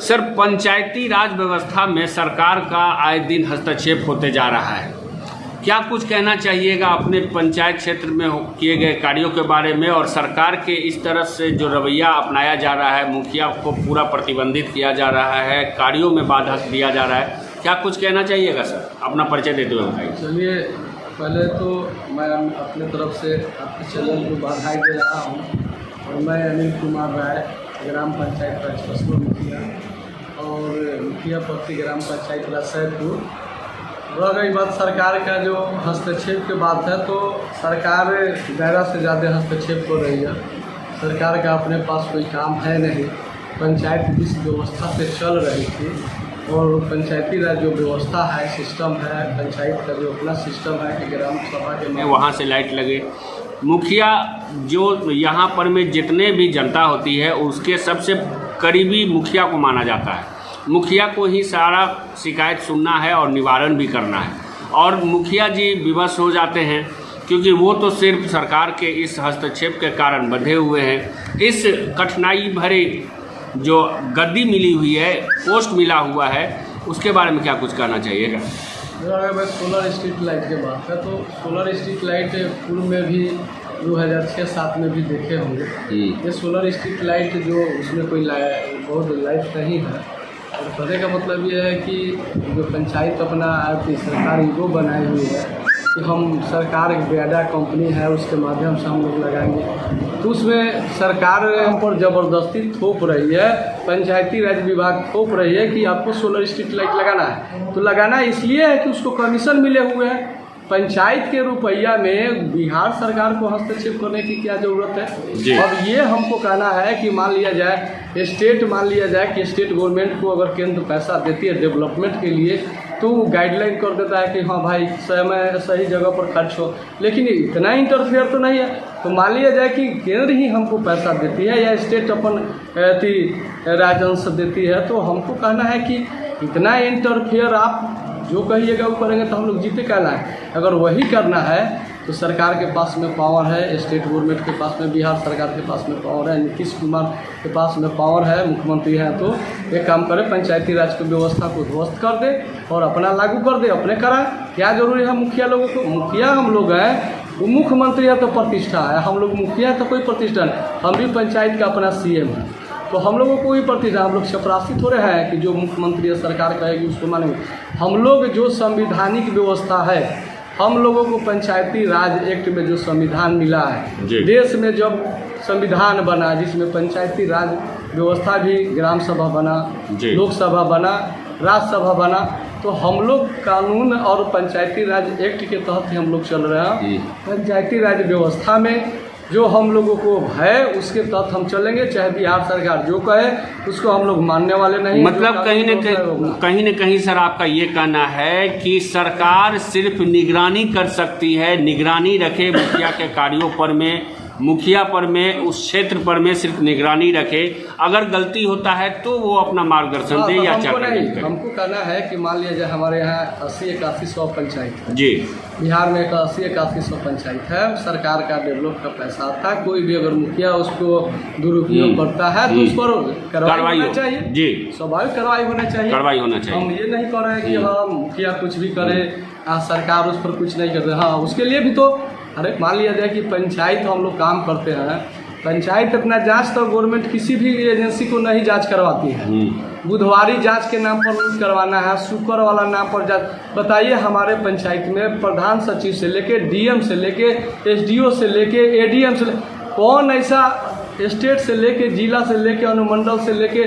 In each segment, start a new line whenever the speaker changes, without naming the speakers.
Sir, पंचायती राज व्यवस्था में सरकार का आए दिन हस्तक्षेप होते जा रहा है। क्या कुछ कहना चाहिएगा अपने पंचायत क्षेत्र में किए गए कार्यों के बारे में, और सरकार के इस तरह से जो रवैया अपनाया जा रहा है, मुखिया को पूरा प्रतिबंधित किया जा रहा है, कार्यों में बाधा दिया जा रहा है, क्या कुछ कहना चाहिएगा सर? अपना परिचय देते हुए बताइए।
चलिए, पहले तो मैं अपने तरफ से आपके चैनल को बधाई दे रहा हूँ। और मैं अनिल कुमार राय, ग्राम पंचायत राज कस्बा मुखिया और मुखिया पद ग्राम पंचायत राज सैदपुर। रह गई बात सरकार का जो हस्तक्षेप की बात है, तो सरकार ज़्यादा से ज़्यादा हस्तक्षेप कर रही है। सरकार का अपने पास कोई काम है नहीं। पंचायत जिस व्यवस्था से चल रही थी, और पंचायती राज जो व्यवस्था है, सिस्टम है, पंचायत का जो अपना सिस्टम है कि ग्राम सभा के
वहाँ से लाइट लगे, मुखिया जो यहाँ पर में जितने भी जनता होती है उसके सबसे करीबी मुखिया को माना जाता है। मुखिया को ही सारा शिकायत सुनना है और निवारण भी करना है, और मुखिया जी विवश हो जाते हैं क्योंकि वो तो सिर्फ सरकार के इस हस्तक्षेप के कारण बंधे हुए हैं। इस कठिनाई भरे जो गद्दी मिली हुई है, पोस्ट मिला हुआ है, उसके बारे में क्या कुछ कहना चाहिएगा?
अगर सोलर स्ट्रीट लाइट की बात है, तो सोलर स्ट्रीट लाइट पूर्व में भी 2006-07 में भी देखे होंगे। ये सोलर स्ट्रीट लाइट जो उसमें कोई बहुत लाइट नहीं है। और कहने का मतलब ये है कि जो पंचायत अपना सरकार ईगो बनाई हुई है कि हम सरकार एक बेडा कंपनी है, उसके माध्यम से हम लोग लगाएंगे, तो उसमें सरकार हम पर ज़बरदस्ती थोप रही है। पंचायती राज विभाग थोप रही है कि आपको सोलर स्ट्रीट लाइट लगाना है, तो लगाना इसलिए है कि उसको कमीशन मिले हुए हैं। पंचायत के रुपया में बिहार सरकार को हस्तक्षेप करने की क्या ज़रूरत है? अब ये हमको कहना है कि मान लिया जाए कि स्टेट गवर्नमेंट को अगर केंद्र पैसा देती है डेवलपमेंट के लिए, तो वो गाइडलाइन कर देता है कि हाँ भाई समय सही जगह पर खर्च हो, लेकिन इतना इंटरफेयर तो नहीं है। तो मान लिया जाए कि केंद्र ही हमको पैसा देती है या स्टेट अपन राजस्व देती है, तो हमको कहना है कि इतना इंटरफेयर आप जो कहिएगा वो करेंगे तो हम लोग जीते कहना है। अगर वही करना है तो सरकार के पास में पावर है, स्टेट गवर्नमेंट के पास में, बिहार सरकार के पास में पावर है, नीतीश कुमार के पास में पावर है, मुख्यमंत्री हैं, तो एक काम करें, पंचायती राज की व्यवस्था को ध्वस्त कर दे और अपना लागू कर दे, अपने कराएं। क्या जरूरी है मुखिया लोगों को? मुखिया हम लोग हैं, वो मुख्यमंत्री है तो प्रतिष्ठा है, हम लोग मुखिया है तो कोई प्रतिष्ठा नहीं। हम भी पंचायत का अपना CM है, तो हम लोगों को भी प्रतिष्ठा, हम लोग चपरासी थोड़े हैं कि जो मुख्यमंत्री या सरकार कहेगी उसको मानेंगे। हम लोग जो संविधानिक व्यवस्था है, हम लोगों को पंचायती राज एक्ट में जो संविधान मिला है, देश में जब संविधान बना जिसमें पंचायती राज व्यवस्था भी, ग्राम सभा बना, लोकसभा बना, राज्यसभा बना, तो हम लोग कानून और पंचायती राज एक्ट के तहत ही हम लोग चल रहे हैं। पंचायती राज व्यवस्था में जो हम लोगों को है उसके तहत हम चलेंगे, चाहे बिहार सरकार जो कहे उसको हम लोग मानने वाले नहीं।
मतलब कहीं न कहीं सर आपका ये कहना है कि सरकार सिर्फ निगरानी कर सकती है, निगरानी रखे मुखिया के कार्यों पर में, मुखिया पर में, उस क्षेत्र पर में सिर्फ निगरानी रखे, अगर गलती होता है तो वो अपना मार्गदर्शन दे या चाहे।
हमको कहना है कि मान लिया जाए हमारे यहाँ 80-81 पंचायत है जी, बिहार में 80-81 पंचायत है, सरकार का डेवलप का पैसा आता है, कोई भी अगर मुखिया उसको दुरुपयोग करता है तो उस पर कार्रवाई होना चाहिए जी, स्वाभाविक कार्रवाई होना चाहिए। हम ये नहीं कर रहे हैं कि हाँ मुखिया कुछ भी करे, सरकार उस पर कुछ नहीं कर रहे। हाँ, उसके लिए भी तो, अरे मान लिया जाए कि पंचायत हम लोग काम करते हैं, पंचायत अपना जांच तो गवर्नमेंट किसी भी एजेंसी को नहीं जांच करवाती है। बुधवारी जांच के नाम पर करवाना है, शुक्र वाला नाम पर जांच। बताइए, हमारे पंचायत में प्रधान सचिव से लेके DM से लेके SDO से लेके ADM से कौन ऐसा स्टेट से लेके जिला से लेके अनुमंडल से लेके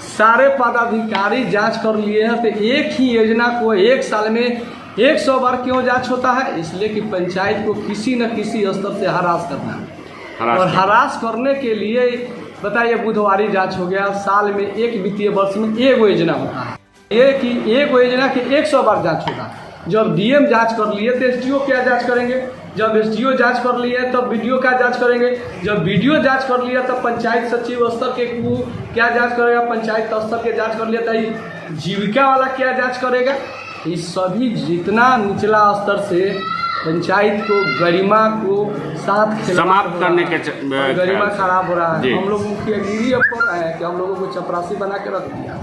सारे पदाधिकारी जाँच कर लिए हैं, तो एक ही योजना को एक साल में 100 बार क्यों जांच होता है? इसलिए कि पंचायत को किसी न किसी स्तर से हरास करना है, और हरास करने के लिए बताइए बुधवारी जांच हो गया, साल में एक वित्तीय वर्ष में एक योजना होता है, ये कि एक योजना की 100 बार जांच होता है। जब DM जांच कर लिए तो SDO क्या जांच करेंगे, जब SDO जांच कर लिए तब BDO क्या जांच करेंगे, जब BDO जांच कर लिया तब पंचायत सचिव स्तर के क्या जांच करेगा, पंचायत स्तर के जांच कर लिया तो जीविका वाला क्या जांच करेगा। इस सभी जितना निचला स्तर से पंचायत को गरिमा को साथ
समाप्त करने के
गरिमा खराब हो रहा है। हम लोग मुखियागिरी अब कर रहे हैं कि हम लोगों को चपरासी बना के रख दिया।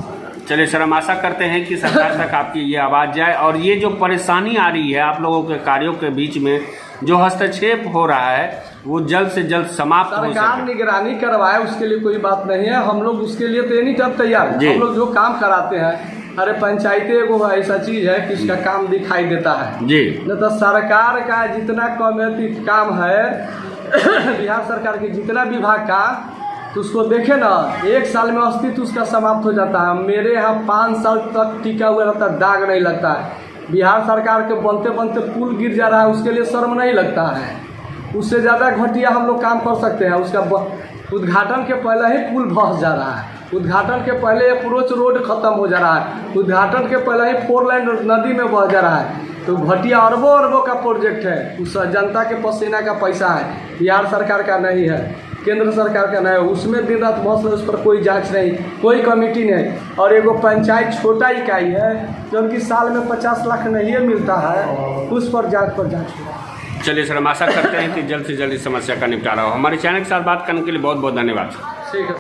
चलिए सर, हम आशा करते हैं कि सरकार तक आपकी ये आवाज़ जाए और ये जो परेशानी आ रही है आप लोगों के कार्यों के बीच में, जो हस्तक्षेप हो रहा है, वो जल्द से जल्द समाप्त हो
सरकार
सके।
निगरानी करवाए, उसके लिए कोई बात नहीं है। हम लोग उसके लिए तो एनी टाइम तैयार हैं। हम लोग जो काम कराते हैं, अरे पंचायतें एगो ऐसा चीज़ है कि इसका काम दिखाई देता है
जी।
न तो सरकार का जितना कमेटी काम है बिहार सरकार के जितना विभाग का, तो उसको देखे ना, 1 साल में अस्तित्व उसका समाप्त हो जाता है। मेरे यहाँ 5 साल तक टिका हुआ रहता है, दाग नहीं लगता है। बिहार सरकार के बनते बनते पुल गिर जा रहा है, उसके लिए शर्म नहीं लगता है। उससे ज़्यादा घटिया हम लोग काम कर सकते हैं। उसका उद्घाटन के पहले ही पुल धंस जा रहा है, उद्घाटन के पहले अप्रोच रोड खत्म हो जा रहा है, उद्घाटन के पहले ही 4 लाइन नदी में बह जा रहा है। तो घटिया अरबों अरबों का प्रोजेक्ट है, उस जनता के पसीना का पैसा है, बिहार सरकार का नहीं है, केंद्र सरकार का नहीं है। उसमें दिन रात बहुत, उस पर कोई जांच नहीं, कोई कमेटी नहीं। और एगो पंचायत छोटा इकाई है जो उनकी साल में 50 लाख नहीं मिलता है, उस पर जांच हो रहा है।
चलिए सर, हम आशा करते हैं कि जल्द से जल्द इस समस्या का निपटारा हो। हमारे चैनल के साथ बात करने के लिए बहुत बहुत धन्यवाद।
ठीक है।